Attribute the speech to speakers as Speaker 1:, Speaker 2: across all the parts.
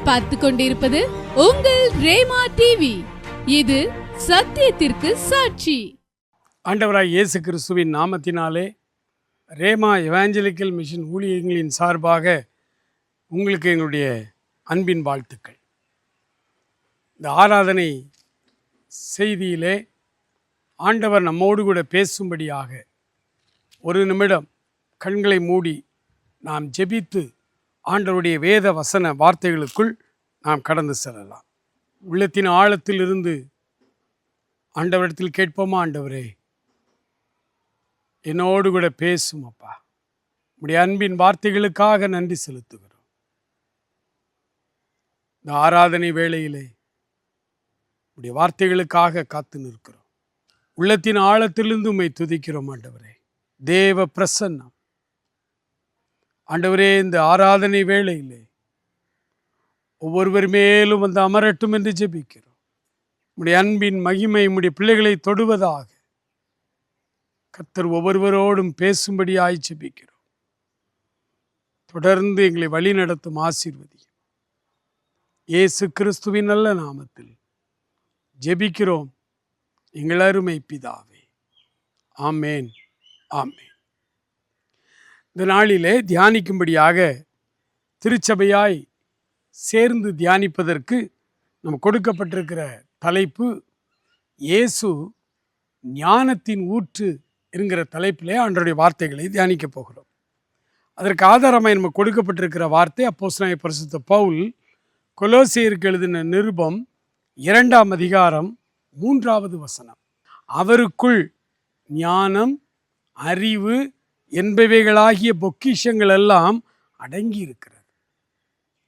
Speaker 1: நீங்கள் பார்த்து கொண்டிருப்பது உங்கள் ரேமா டிவி. இது சத்தியத்திற்கு சாட்சி.
Speaker 2: ஆண்டவராய் இயேசு கிறிஸ்துவின் நாமத்தினாலே ரேமா எவாஞ்சலிக்கல் மிஷன் ஊழியர்களின் சார்பாக உங்களுக்கு எங்களுடைய அன்பின் வாழ்த்துக்கள். இந்த ஆராதனை செய்தியிலே ஆண்டவர் நம்மோடு கூட பேசும்படியாக ஒரு நிமிடம் கண்களை மூடி நாம் ஜெபித்து ஆண்டவருடைய வேத வசன வார்த்தைகளுக்குள் நாம் கடந்து செல்லலாம். உள்ளத்தின் ஆழத்திலிருந்து ஆண்டவரிடத்தில் கேட்போமா, ஆண்டவரே என்னோடு கூட பேசும் அப்பா. உடைய அன்பின் வார்த்தைகளுக்காக நன்றி செலுத்துகிறோம். இந்த ஆராதனை வேளையிலே உடைய வார்த்தைகளுக்காக காத்து நிற்கிறோம். உள்ளத்தின் ஆழத்திலிருந்து உம்மை துதிக்கிறோம் ஆண்டவரே. தேவ பிரசன்னம் ஆண்டவரே, இந்த ஆராதனை வேளையிலே ஒவ்வொருவர் மேலும் வந்து அமரட்டும் என்று ஜெபிக்கிறோம். உடைய அன்பின் மகிமை உடைய பிள்ளைகளை தொடுவதாக கர்த்தர் ஒவ்வொருவரோடும் பேசும்படியாய் ஜெபிக்கிறோம். தொடர்ந்து எங்களை வழி நடத்தும் ஆசீர்வதியும். இயேசு கிறிஸ்துவின் நல்ல நாமத்தில் ஜெபிக்கிறோம் எங்கள் அருமை பிதாவே. ஆமேன், ஆமேன். இந்த நாளிலே தியானிக்கும்படியாக திருச்சபையாய் சேர்ந்து தியானிப்பதற்கு நம்ம கொடுக்கப்பட்டிருக்கிற தலைப்பு இயேசு ஞானத்தின் ஊற்று என்கிற தலைப்பிலே ஆண்டவருடைய வார்த்தைகளை தியானிக்கப் போகிறோம். அதற்கு ஆதாரமாய் நம்ம கொடுக்கப்பட்டிருக்கிற வார்த்தை அப்போஸ்தலனாகிய பரிசுத்த பவுல் கொலோசியருக்கு எழுதின நிருபம் 2ஆம் அதிகாரம் 3வது வசனம். அவருக்குள் ஞானம், அறிவு என்பவைகளாகிய பொக்கிஷங்கள் எல்லாம் அடங்கி இருக்கிறது.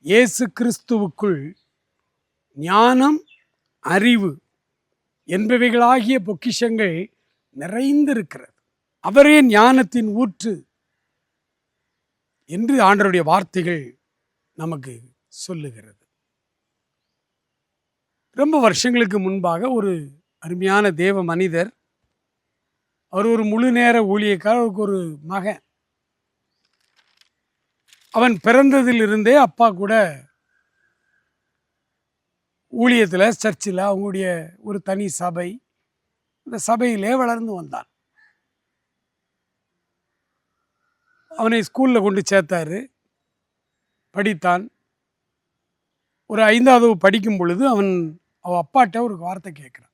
Speaker 2: இயேசு கிறிஸ்துவுக்குள் ஞானம், அறிவு என்பவைகளாகிய பொக்கிஷங்கள் நிறைந்திருக்கிறது. அவரே ஞானத்தின் ஊற்று என்று ஆண்டவருடைய வார்த்தைகள் நமக்கு சொல்லுகிறது. ரொம்ப வருஷங்களுக்கு முன்பாக ஒரு அருமையான தேவ மனிதர், அவர் ஒரு முழு நேர ஊழியக்காரர், அவருக்கு ஒரு மகன். அவன் பிறந்ததிலிருந்தே அப்பா கூட ஊழியத்தில், சர்ச்சில், அவங்களுடைய ஒரு தனி சபை, இந்த சபையிலே வளர்ந்து வந்தான். அவனை ஸ்கூலில் கொண்டு சேர்த்தாரு, படித்தான். ஒரு 5வது படிக்கும் பொழுது அவன் அப்பாட்ட ஒரு வார்த்தை கேட்குறான்.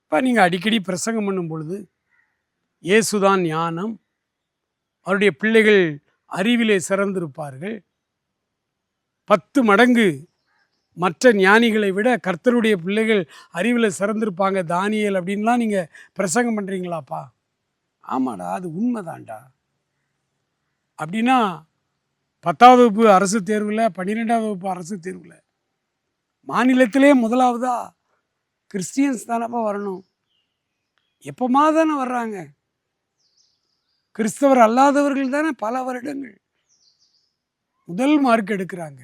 Speaker 2: அப்பா, நீங்கள் அடிக்கடி பிரசங்கம் பண்ணும் பொழுது இயேசுதான் ஞானம், அவருடைய பிள்ளைகள் அறிவிலே சிறந்திருப்பார்கள், 10 மடங்கு மற்ற ஞானிகளை விட கர்த்தருடைய பிள்ளைகள் அறிவில் சிறந்திருப்பாங்க, தானியேல் அப்படின்லாம் நீங்கள் பிரசங்கம் பண்ணுறீங்களாப்பா? ஆமாடா, அது உண்மைதான்டா. அப்படின்னா 10வது வகுப்பு அரசு தேர்வில், 12வது வகுப்பு அரசு தேர்வில் மாநிலத்திலே முதலாவதா கிறிஸ்டியன்ஸ் தானப்பா வரணும். எப்போமா தானே வர்றாங்க. கிறிஸ்தவர் அல்லாதவர்கள் தானே பல வருடங்கள் முதல் மார்க் எடுக்கிறாங்க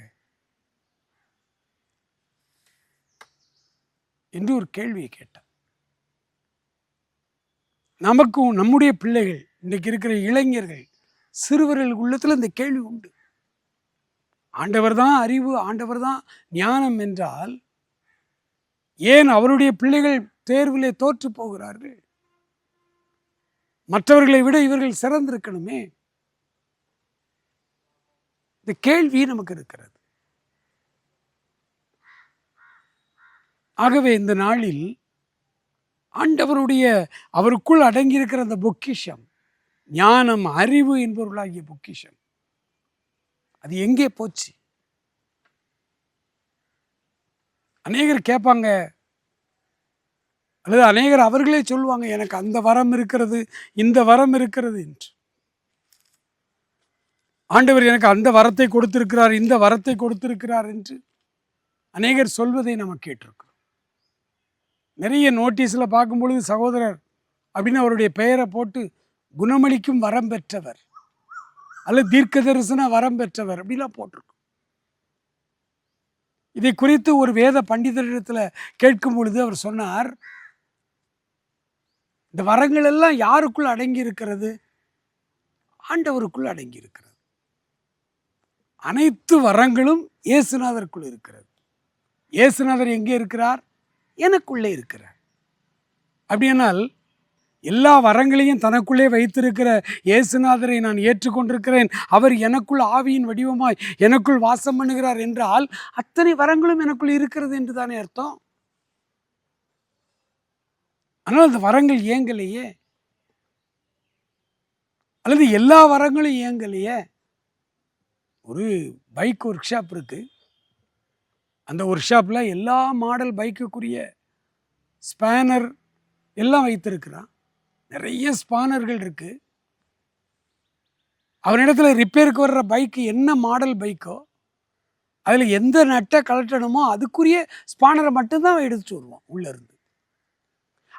Speaker 2: என்று ஒரு கேள்வியை கேட்டான். நமக்கும் நம்முடைய பிள்ளைகள், இன்றைக்கு இருக்கிற இளைஞர்கள், சிறுவர்கள் உள்ளத்தில் இந்த கேள்வி உண்டு. ஆண்டவர் தான் அறிவு, ஆண்டவர் தான் ஞானம் என்றால் ஏன் அவருடைய பிள்ளைகள் தேர்விலே தோற்று போகிறார்கள்? மற்றவர்களை விட இவர்கள் சிறந்திருக்கணுமே. இந்த கேள்வி நமக்கு இருக்கிறது. ஆகவே இந்த நாளில் ஆண்டவருடைய அவருக்குள் அடங்கியிருக்கிற அந்த பொக்கிஷம், ஞானம், அறிவு என்பவர்களாகிய பொக்கிஷம், அது எங்கே போச்சு? அநேகர் கேட்பாங்க, அல்லது அநேகர் அவர்களே சொல்லுவாங்க, எனக்கு அந்த வரம் இருக்கிறது, இந்த வரம் இருக்கிறது என்று. ஆண்டவர் எனக்கு அந்த வரத்தை கொடுத்திருக்கிறார், இந்த வரத்தை கொடுத்திருக்கிறார் என்று அநேகர் சொல்வதை நம்ம கேட்டிருக்கிறோம். நிறைய நோட்டீஸில் பார்க்கும் பொழுது சகோதரர் அப்படின்னு அவருடைய பெயரை போட்டு குணமளிக்கும் வரம் பெற்றவர், அல்லது தீர்க்க தரிசன வரம் பெற்றவர் அப்படிலாம் போட்டிருக்கும். இதை குறித்து ஒரு வேத பண்டிதரிடத்தில் கேட்கும் பொழுது அவர் சொன்னார், இந்த வரங்கள் எல்லாம் யாருக்குள் அடங்கி இருக்கிறது? ஆண்டவருக்குள் அடங்கி இருக்கிறது. அனைத்து வரங்களும் இயேசுநாதருக்குள் இருக்கிறது. இயேசுநாதர் எங்கே இருக்கிறார்? எனக்குள்ளே இருக்கிறார். அப்படியானால் எல்லா வரங்களையும் தனக்குள்ளே வைத்திருக்கிற இயேசுநாதரை நான் ஏற்றுக்கொண்டிருக்கிறேன், அவர் எனக்குள் ஆவியின் வடிவமாய் எனக்குள் வாசம் பண்ணுகிறார் என்றால் அத்தனை வரங்களும் எனக்குள் இருக்கிறது என்று தானே அர்த்தம். ஆனால் அந்த வரங்கள் இயங்கலையே, அல்லது எல்லா வரங்களும் இயங்கலையே. ஒரு பைக் ஒர்க் ஷாப் இருக்கு. அந்த ஒர்க் ஷாப்பில் எல்லா மாடல் பைக்குக்குரிய ஸ்பேனர் எல்லாம் வைத்திருக்கிறான். நிறைய ஸ்பானர்கள் இருக்கு. அவனிடத்துல ரிப்பேருக்கு வர்ற பைக்கு என்ன மாடல் பைக்கோ அதில் எந்த நட்டை கலட்டணுமோ அதுக்குரிய ஸ்பானரை மட்டும்தான் எடுத்துட்டு வருவான் உள்ள இருந்து.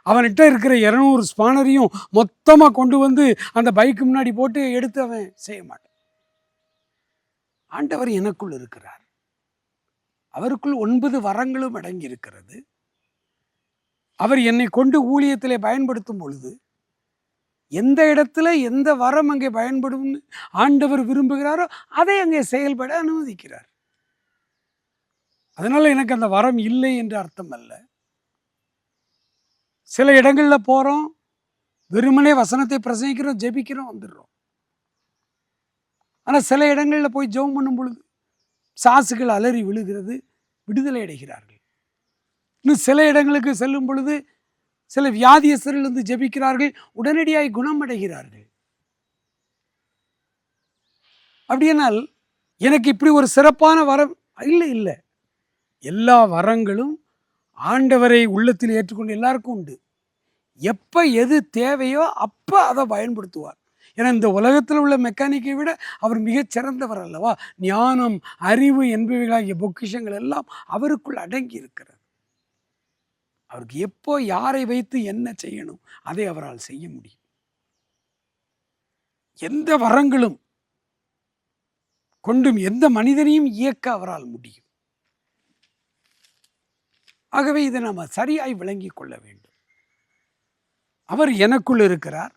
Speaker 2: அவன்கிட்ட இருக்கிற 200 ஸ்பானரையும் மொத்தமாக கொண்டு வந்து அந்த பைக்கு முன்னாடி போட்டு எடுத்து அவன் செய்ய மாட்டான். ஆண்டவர் எனக்குள் இருக்கிறார். அவருக்குள் 9 வரங்களும் அடங்கி இருக்கிறது. அவர் என்னை கொண்டு ஊழியத்திலே பயன்படுத்தும் பொழுது எந்த இடத்துல எந்த வரம் அங்கே பயன்படும்னு ஆண்டவர் விரும்புகிறாரோ அதை அங்கே செயல்பட அனுமதிக்கிறார். அதனால எனக்கு அந்த வரம் இல்லை என்று அர்த்தம் அல்ல. சில இடங்கள்ல போறோம், வெறுமனே வசனத்தை பிரசங்கிக்கிறோம், ஜெபிக்கிறோம், வந்துடுறோம். ஆனால் சில இடங்கள்ல போய் ஜெபம் பண்ணும் பொழுது சாசுகள் அலறி விழுகிறது, விடுதலை அடைகிறார்கள். இன்னும் சில இடங்களுக்கு செல்லும் பொழுது சில வியாதியஸ்தர்கள் வந்து ஜெபிக்கிறார்கள், உடனடியாய் குணமடைகிறார்கள். அப்படியானால் எனக்கு இப்படி ஒரு சிறப்பான வரம் இல்லை. எல்லா வரங்களும் ஆண்டவரை உள்ளத்தில் ஏற்றுக்கொண்டு எல்லாருக்கும் உண்டு. எப்போ எது தேவையோ அப்போ அதை பயன்படுத்துவார். ஏன்னா இந்த உலகத்தில் உள்ள மெக்கானிக்கை விட அவர் மிகச் சிறந்தவர் அல்லவா. ஞானம், அறிவு என்பவைகளாகிய பொக்கிஷங்கள் எல்லாம் அவருக்குள் அடங்கி இருக்கிறது. அவருக்கு எப்போ யாரை வைத்து என்ன செய்யணும் அதை அவரால் செய்ய முடியும். எந்த வரங்களும் கொண்டும் எந்த மனிதனையும் இயக்க அவரால் முடியும். ஆகவே இதை நாம் சரியாய் விளங்கி கொள்ள வேண்டும். அவர் எனக்குள் இருக்கிறார்.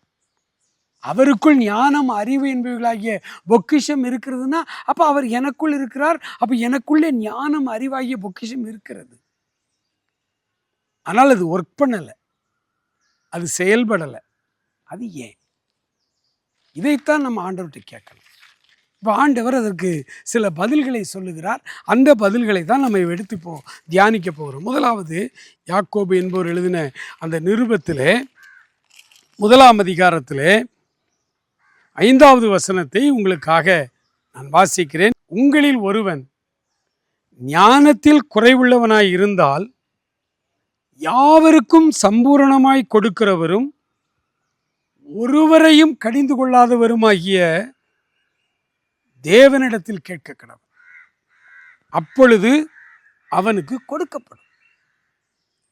Speaker 2: அவருக்குள் ஞானம், அறிவு என்பவைகளாகிய பொக்கிஷம் இருக்கிறதுனா அப்போ அவர் எனக்குள் இருக்கிறார். அப்போ எனக்குள்ளே ஞானம், அறிவாகிய பொக்கிஷம் இருக்கிறது. ஆனால் அது ஒர்க் பண்ணலை, அது செயல்படலை. அது ஏன்? இதைத்தான் நம்ம ஆண்டவர்கிட்ட கேட்கணும். இப்போ ஆண்டவர் அதற்கு சில பதில்களை சொல்லுகிறார். அந்த பதில்களை தான் நம்ம எடுத்து இப்போ தியானிக்க போகிறோம். முதலாவது யாக்கோபு என்பவர் எழுதின அந்த நிருபத்திலே 1ஆம் அதிகாரத்திலே 5வது வசனத்தை உங்களுக்காக நான் வாசிக்கிறேன். உங்களில் ஒருவன் ஞானத்தில் குறைவுள்ளவனாய் இருந்தால் யாவருக்கும் சம்பூரணமாய் கொடுக்கிறவரும் ஒருவரையும் கடிந்து கொள்ளாதவருமாகிய தேவனிடத்தில் கேட்க கடவன், அப்பொழுது அவனுக்கு கொடுக்கப்படும்.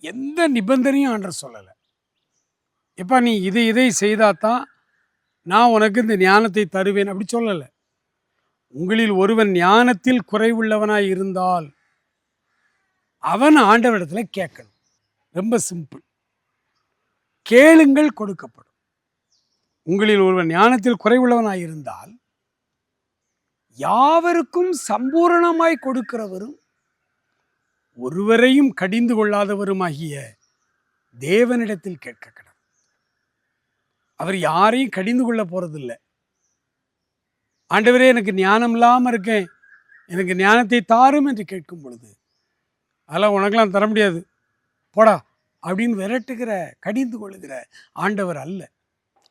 Speaker 2: எந்த நிபந்தனையும் ஆண்டவர் சொல்லலை. எப்பா நீ இதை செய்தாதான் நான் உனக்கு இந்த ஞானத்தை தருவேன் அப்படி சொல்லலை. உங்களில் ஒருவன் ஞானத்தில் குறைவுள்ளவனாய் இருந்தால் அவன் ஆண்டவரிடத்தில் கேட்கணும். ரொம்ப சிம்பிள். கேளுங்கள், கொடுக்கப்படும். உங்களில் ஒருவன் ஞானத்தில் குறைவுள்ளவனாய் இருந்தால் யாவருக்கும் சம்பூரணமாய் கொடுக்கிறவரும் ஒருவரையும் கடிந்து கொள்ளாதவருமாகிய தேவனிடத்தில் கேட்க கடவுள். அவர் யாரையும் கடிந்து கொள்ள போறதில்லை. ஆண்டவரே எனக்கு ஞானம் இல்லாமல் இருக்கேன், எனக்கு ஞானத்தை தாரும் என்று கேட்கும் பொழுது அதெல்லாம் உனக்கெல்லாம் தர முடியாது போடா அப்படின்னு விரட்டுகிற, கடிந்து கொள்ளுகிற ஆண்டவர் அல்ல.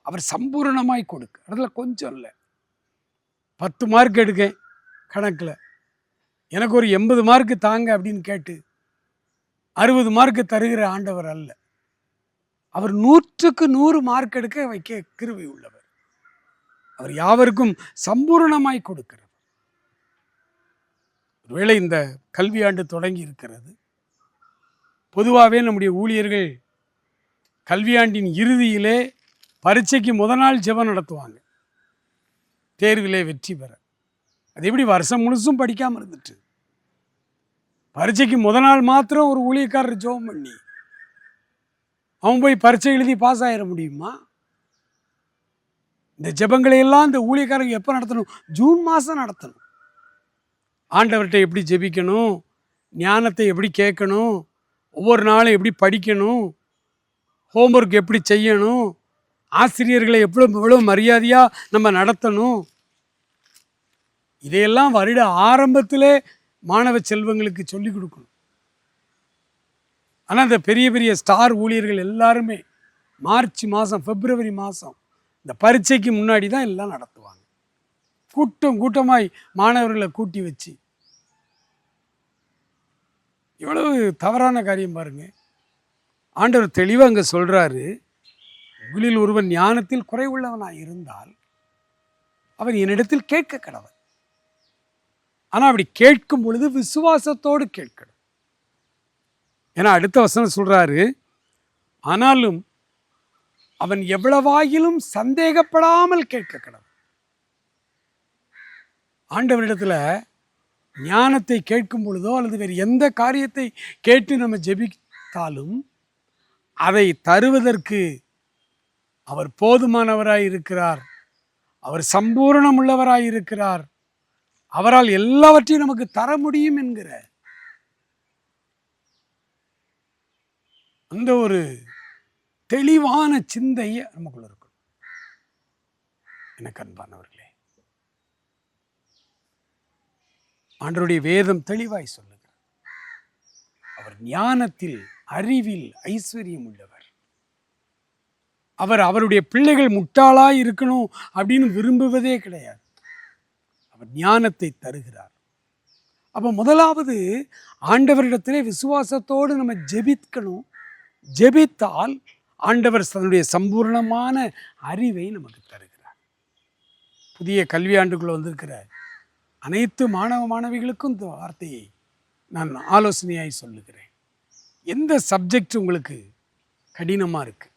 Speaker 2: அவர் சம்பூரணமாய் கொடுக்க. அதில் கொஞ்சம் இல்லை. 10 மார்க் எடுக்கேன் கணக்கில், எனக்கு ஒரு 80 மார்க்கு தாங்க அப்படின்னு கேட்டு 60 மார்க்கு தருகிற ஆண்டவர் அல்ல. அவர் 100க்கு 100 மார்க் எடுக்க வைக்க கிருபை உள்ளவர். அவர் யாவருக்கும் சம்பூரணமாய் கொடுக்கிறார். ஒருவேளை இந்த கல்வியாண்டு தொடங்கி இருக்கிறது. பொதுவாகவே நம்முடைய ஊழியர்கள் கல்வியாண்டின் இறுதியிலே பரீட்சைக்கு முதல் நாள் ஜெபம் நடத்துவாங்க, தேர்விலே வெற்றி பெற. அது எப்படி வருஷம் முழுசும் படிக்காமல் இருந்துட்டு பரீட்சைக்கு முதல் நாள் மாத்திரம் ஒரு ஊழியக்காரர் ஜெபம் பண்ணி அவன் போய் பரீட்சை எழுதி பாஸ் ஆகிட முடியுமா? இந்த ஜெபங்களை எல்லாம் இந்த ஊழியக்காரங்க எப்போ நடத்தணும்? ஜூன் மாதம் நடத்தணும். ஆண்டவர்கிட்ட எப்படி ஜெபிக்கணும், ஞானத்தை எப்படி கேட்கணும், ஒவ்வொரு நாளும் எப்படி படிக்கணும், ஹோம்ஒர்க் எப்படி செய்யணும், ஆசிரியர்களை எவ்வளோ மரியாதையாக நம்ம நடத்தணும், இதையெல்லாம் வருட ஆரம்பத்திலே மாணவ செல்வங்களுக்கு சொல்லிக் கொடுக்கணும். ஆனால் இந்த பெரிய பெரிய ஸ்டார் ஊழியர்கள் எல்லாருமே மார்ச் மாதம், பிப்ரவரி மாதம் இந்த பரீட்சைக்கு முன்னாடி தான் எல்லாம் நடத்துவாங்க. கூட்டமாய் மாணவர்களை கூட்டி வச்சு, இவ்வளவு தவறான காரியம் பாருங்க. ஆண்டவர் தெளிவாக அங்கே சொல்கிறாரு, உங்களில் ஒருவன் ஞானத்தில் குறைவுள்ளவனாக இருந்தால் அவன் என்னிடத்தில் கேட்க கடவன். ஆனால் அப்படி கேட்கும் பொழுது விசுவாசத்தோடு கேட்கணும். ஏன்னா அடுத்த வசனம் சொல்கிறாரு, ஆனாலும் அவன் எவ்வளவாயிலும் சந்தேகப்படாமல் கேட்க கடவன். ஆண்டவரிடத்தில் ஞானத்தை கேட்கும் பொழுதோ அல்லது வேறு எந்த காரியத்தை கேட்டு நம்ம ஜெபித்தாலும் அதை தருவதற்கு அவர் போதுமானவராய் இருக்கிறார், அவர் சம்பூரணம் உள்ளவராய் இருக்கிறார், அவரால் எல்லாவற்றையும் நமக்கு தர முடியும் என்கிற அந்த ஒரு தெளிவான சிந்தையை நமக்குள்ள இருக்கும். எனக்கு அன்பானவர்களே, ஆண்டவருடைய வேதம் தெளிவாய் சொல்லுகிறார், அவர் ஞானத்தில் அறிவில் ஐஸ்வர்யம் உள்ளவர். அவர் அவருடைய பிள்ளைகள் முட்டாளாய் இருக்கணும் அப்படின்னு விரும்புவதே கிடையாது. அவர் ஞானத்தை தருகிறார். அப்போ முதலாவது ஆண்டவரிடத்திலே விசுவாசத்தோடு நம்ம ஜெபிக்கணும். ஜெபித்தால் ஆண்டவர் தன்னுடைய சம்பூர்ணமான அறிவை நமக்கு தருகிறார். புதிய கல்வியாண்டுக்குள்ள வந்திருக்கிற அனைத்து மாணவ மாணவிகளுக்கும் இந்த வார்த்தையை நான் ஆலோசனையாய் சொல்லுகிறேன். எந்த சப்ஜெக்ட் உங்களுக்கு கடினமாக இருக்குது,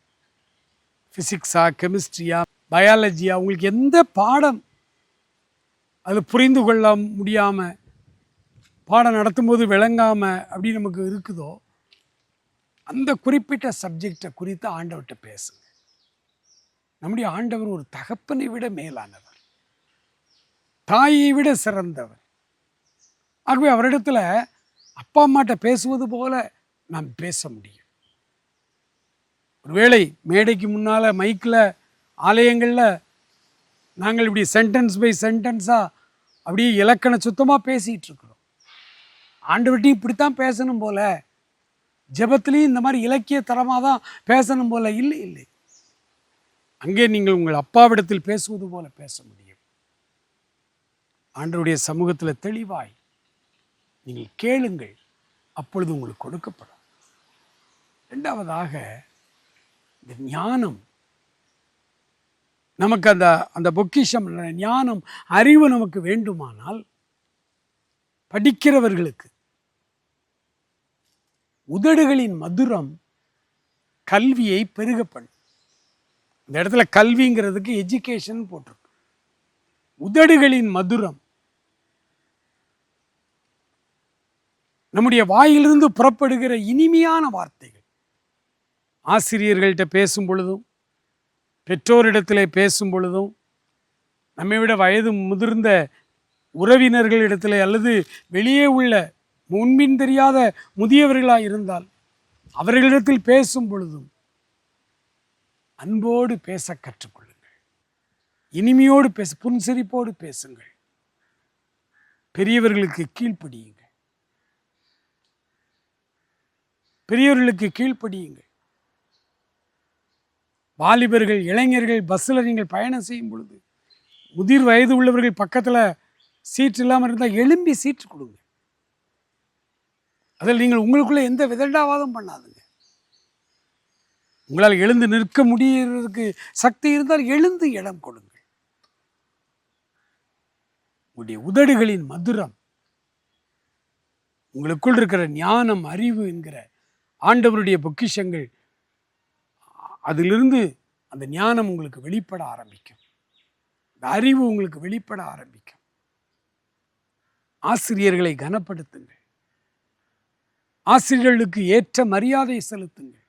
Speaker 2: ஃபிசிக்ஸா, கெமிஸ்ட்ரியா, பயாலஜியா, உங்களுக்கு எந்த பாடம் அது புரிந்து கொள்ள முடியாமல், பாடம் நடத்தும்போது விளங்காமல் அப்படி நமக்கு இருக்குதோ, அந்த குறிப்பிட்ட சப்ஜெக்டை குறித்து ஆண்டவர்கிட்ட பேசுங்க. நம்முடைய ஆண்டவர் ஒரு தகப்பனை விட மேலானவர், தாயை விட சிறந்தவர். ஆகவே அவரிடத்துல அப்பா அம்மாட்ட பேசுவது போல நாம் பேச முடியும். ஒருவேளை மேடைக்கு முன்னால் மைக்கில் ஆலயங்களில் நாங்கள் இப்படி சென்டென்ஸ் பை சென்டென்ஸாக அப்படியே இலக்கண சுத்தமாக பேசிகிட்டு இருக்கிறோம். ஆண்டவர்கிட்டையும் இப்படித்தான் பேசணும் போல, ஜெபத்திலையும் இந்த மாதிரி இலக்கிய தரமாக தான் பேசணும் போல. இல்லை இல்லை, அங்கே நீங்கள் உங்கள் அப்பாவிடத்தில் பேசுவது போல பேச முடியும். ஆண்டவருடைய சமூகத்தில் தெளிவாய் நீங்கள் கேளுங்கள், அப்பொழுது உங்களுக்கு கொடுக்கப்படும். ரெண்டாவதாக, இந்த ஞானம் நமக்கு அந்த பொக்கிஷம் ஞானம் அறிவு நமக்கு வேண்டுமானால் படிக்கிறவர்களுக்கு உதடுகளின் மதுரம் கல்வியை பெருக பண்ணும். இந்த இடத்துல கல்விங்கிறதுக்கு எஜுகேஷன் போட்டிருக்கு. உதடுகளின் மதுரம், நம்முடைய வாயிலிருந்து புறப்படுகிற இனிமையான வார்த்தைகள், ஆசிரியர்கள்ட்ட பேசும் பொழுதும் பெற்றோரிடத்தில் பேசும் பொழுதும், நம்மை விட வயது முதிர்ந்த உறவினர்களிடத்தில் அல்லது வெளியே உள்ள முன்பின் தெரியாத முதியவர்களாக இருந்தால் அவர்களிடத்தில் பேசும் பொழுதும் அன்போடு பேச கற்றுக்கொள்ளுங்கள், இனிமையோடு பேச, புன்சிரிப்போடு பேசுங்கள், பெரியவர்களுக்கு கீழ்ப்படியுங்கள், பெரியவர்களுக்கு கீழ்ப்படியுங்கள். வாலிபர்கள், இளைஞர்கள் பஸ்ஸில் நீங்கள் பயணம் செய்யும் பொழுது முதிர் வயது உள்ளவர்கள் பக்கத்தில் சீட் இல்லாமல் இருந்தால் எழும்பி சீட்டு கொடுங்க. அதில் நீங்கள் உங்களுக்குள்ளே எந்த விதண்டாவாதம் பண்ணாதுங்க. உங்களால் எழுந்து நிற்க முடியறதுக்கு சக்தி இருந்தால் எழுந்து இடம் கொடுங்கள். உங்களுடைய உதடுகளின் மதுரம், உங்களுக்குள் இருக்கிற ஞானம், அறிவு என்கிற ஆண்டவருடைய பொக்கிஷங்கள், அதிலிருந்து அந்த ஞானம் உங்களுக்கு வெளிப்பட ஆரம்பிக்கும், இந்த அறிவு உங்களுக்கு வெளிப்பட ஆரம்பிக்கும். ஆசிரியர்களை கனப்படுத்துங்கள், ஆசிரியர்களுக்கு ஏற்ற மரியாதை செலுத்துங்கள்,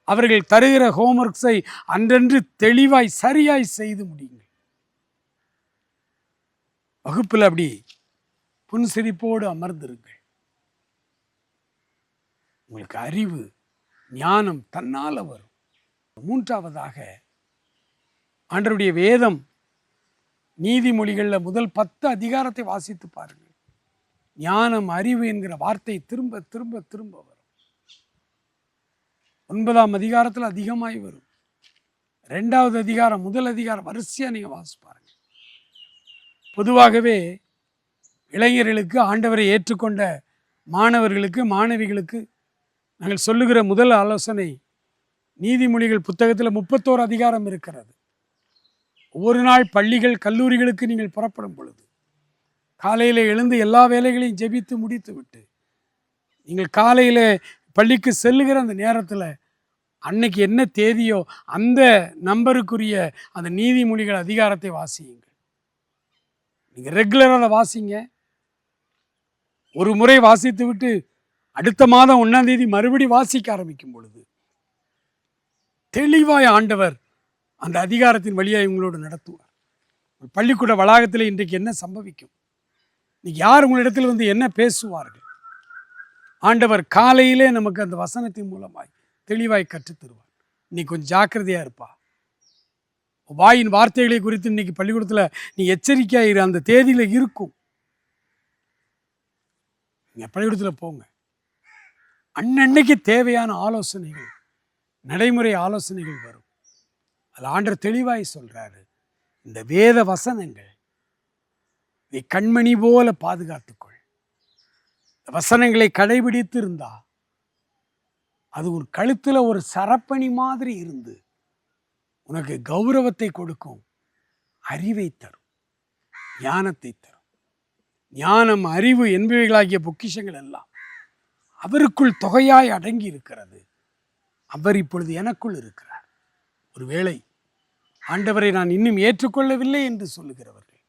Speaker 2: அவர்கள் தருகிற ஹோம்ஒர்க்ஸை அன்றன்று தெளிவாய் சரியாய் செய்து முடியுங்கள். வகுப்பில் அப்படி புன்சிரிப்போடு அமர்ந்திருங்கள். உங்களுக்கு அறிவு ஞானம் தன்னால் வரும். மூன்றாவதாக ஆண்டவருடைய வேதம் நீதிமொழிகளில் முதல் 10 அதிகாரத்தை வாசித்து பாருங்கள். ஞானம் அறிவு என்கிற வார்த்தை திரும்ப திரும்ப திரும்ப வரும். 9ஆம் அதிகாரத்தில் அதிகமாய் வரும். 2வது அதிகாரம், முதல் அதிகாரம் வரிசையாக நீங்கள் வாசிச்சு பாருங்க. பொதுவாகவே இளைஞர்களுக்கு, ஆண்டவரை ஏற்றுக்கொண்ட மாணவர்களுக்கு, மாணவிகளுக்கு நாங்கள் சொல்லுகிற முதல் ஆலோசனை, நீதிமொழிகள் புத்தகத்தில் 31 அதிகாரம் இருக்கிறது. ஒவ்வொரு நாள் பள்ளிகள் கல்லூரிகளுக்கு நீங்கள் புறப்படும் பொழுது காலையில் எழுந்து எல்லா வேலைகளையும் ஜெபித்து முடித்து விட்டு நீங்கள் காலையில் பள்ளிக்கு செல்லுகிற அந்த நேரத்தில் அன்னைக்கு என்ன தேதியோ அந்த நம்பருக்குரிய அந்த நீதிமொழிகள் அதிகாரத்தை வாசியுங்கள். நீங்கள் ரெகுலராக அதை வாசிங்க. ஒரு முறை வாசித்து விட்டு அடுத்த மாதம் 1ஆம் தேதி மறுபடி வாசிக்க ஆரம்பிக்கும் பொழுது தெளிவாய் ஆண்டவர் அந்த அதிகாரத்தின் வழியாக உங்களோடு நடத்துவார். பள்ளிக்கூட வளாகத்தில் இன்றைக்கு என்ன சம்பவிக்கும், இன்னைக்கு யார் உங்களிடத்தில் வந்து என்ன பேசுவார்கள், ஆண்டவர் காலையிலே நமக்கு அந்த வசனத்தின் மூலமாய் தெளிவாய் கற்றுத்தருவார். இன்னைக்கு கொஞ்சம் ஜாக்கிரதையாக இருப்பா. வாயின் வார்த்தைகளை குறித்து இன்னைக்கு பள்ளிக்கூடத்தில் நீ எச்சரிக்கையாக இரு. அந்த தேதியில் இருக்கும். நீங்கள் பள்ளிக்கூடத்தில் போங்க. அன்னன்னைக்கு தேவையான ஆலோசனைகள், நடைமுறை ஆலோசனைகள் வரும். அதில் ஆண்டவர் தெளிவாய் சொல்றாரு, இந்த வேத வசனங்கள் நீ கண்மணி போல பாதுகாத்துக்கொள். வசனங்களை கடைபிடித்து இருந்தா அது ஒரு கழுத்துல ஒரு சரப்பணி மாதிரி இருந்து உனக்கு கௌரவத்தை கொடுக்கும், அறிவை தரும், ஞானத்தை தரும். ஞானம் அறிவு என்பவைகளாகிய பொக்கிஷங்கள் எல்லாம் அவருக்குள் தொகையாய் அடங்கி இருக்கிறது. அவர் இப்பொழுது எனக்குள் இருக்கிறார். ஒருவேளை ஆண்டவரை நான் இன்னும் ஏற்றுக்கொள்ளவில்லை என்று சொல்லுகிறவர்கள்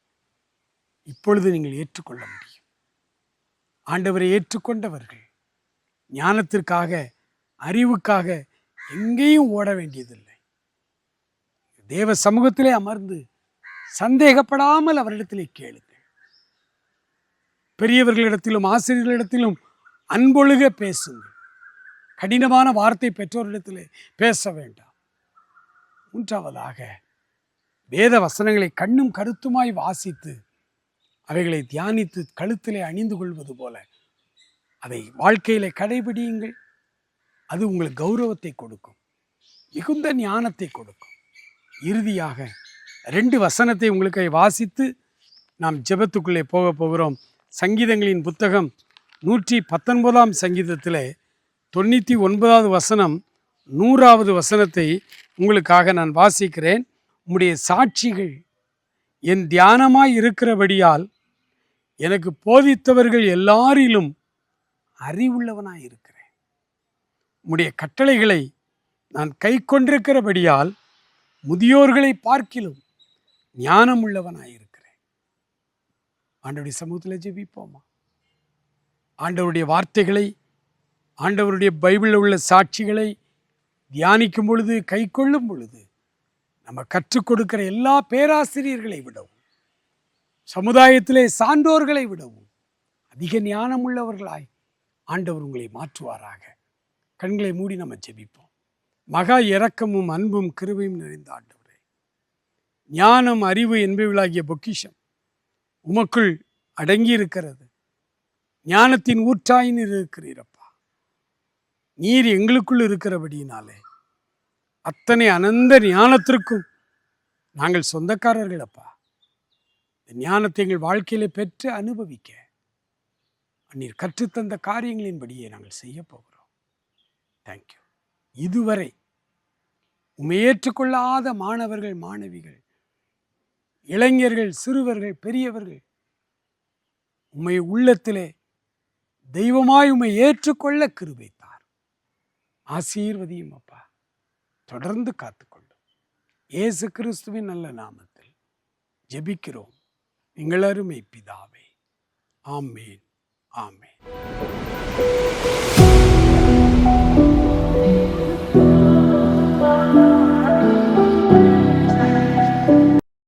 Speaker 2: இப்பொழுது நீங்கள் ஏற்றுக்கொள்ள முடியும். ஆண்டவரை ஏற்றுக்கொண்டவர்கள் ஞானத்திற்காக, அறிவுக்காக எங்கேயும் ஓட வேண்டியதில்லை. தேவ சமூகத்திலே அமர்ந்து சந்தேகப்படாமல் அவரிடத்திலே கேளுங்கள். பெரியவர்களிடத்திலும் ஆசிரியர்களிடத்திலும் அன்பொழுக பேசுங்கள். கடினமான வார்த்தை பெற்றோரிடத்திலே பேச வேண்டாம். மூன்றாவதாக வேத வசனங்களை கண்ணும் கருத்துமாய் வாசித்து அவைகளை தியானித்து கழுத்திலே அணிந்து கொள்வது போல அதை வாழ்க்கையிலே கடைபிடியுங்கள். அது உங்களுக்கு கௌரவத்தை கொடுக்கும், மிகுந்த ஞானத்தை கொடுக்கும். இறுதியாக 2 வசனத்தை உங்களுக்கு வாசித்து நாம் ஜெபத்துக்குள்ளே போக போகிறோம். சங்கீதங்களின் புத்தகம் 119ஆம் சங்கீதத்திலே 99வது வசனம் 100வது வசனத்தை உங்களுக்காக நான் வாசிக்கிறேன். உம்முடைய சாட்சிகள் என் தியானமாய் இருக்கிறபடியால் எனக்கு போதித்தவர்கள் எல்லாரிலும் அறிவுள்ளவனாய் இருக்கிறேன். உம்முடைய கட்டளைகளை நான் கை கொண்டிருக்கிறபடியால் முதியோர்களை பார்க்கிலும் ஞானம் உள்ளவனாய் இருக்கிறேன். ஆண்டவருடைய சமூகத்தில் ஜெபிப்போமா? ஆண்டவருடைய வார்த்தைகளை, ஆண்டவருடைய பைபிளில் உள்ள சாட்சிகளை தியானிக்கும் பொழுது, கை கொள்ளும் பொழுது நம்ம கற்றுக் கொடுக்கிற எல்லா பேராசிரியர்களை விடவும், சமுதாயத்திலே சான்றோர்களை விடவும் அதிக ஞானம் உள்ளவர்களாய் ஆண்டவர் உங்களை மாற்றுவாராக. கண்களை மூடி நம்ம ஜெபிப்போம். மகா இரக்கமும் அன்பும் கிருபையும் நிறைந்த ஆண்டவரே, ஞானம் அறிவு என்பவைகளாகிய பொக்கிஷம் உமக்குள் அடங்கி இருக்கிறது. ஞானத்தின் ஊற்றாய் நீர் இருக்கிறீரப்பா. நீர் எங்களுக்குள் இருக்கிறபடியினாலே அத்தனை அனந்த ஞானத்திற்கும் நாங்கள் சொந்தக்காரர்கள் அப்பா. இந்த ஞானத்தை எங்கள் வாழ்க்கையில பெற்று அனுபவிக்க நீர் கற்றுத்தந்த காரியங்களின்படியே நாங்கள் செய்ய போகிறோம். தேங்க்யூ. இதுவரை உம்மை ஏற்றுக்கொள்ளாத மாணவர்கள், மாணவிகள், இளைஞர்கள், சிறுவர்கள், பெரியவர்கள் உம்மை உள்ளத்திலே தெய்வமாய் உம்மை ஏற்றுக்கொள்ள கிருபைத்தார். ஆசீர்வதியும் அப்பா. தொடர்ந்து காத்துக்கொள்ளும். இயேசு கிறிஸ்துவின் நல்ல நாமத்தில் ஜெபிக்கிறோம் எங்கள் அருமை பிதாவே. ஆமேன், ஆமேன்.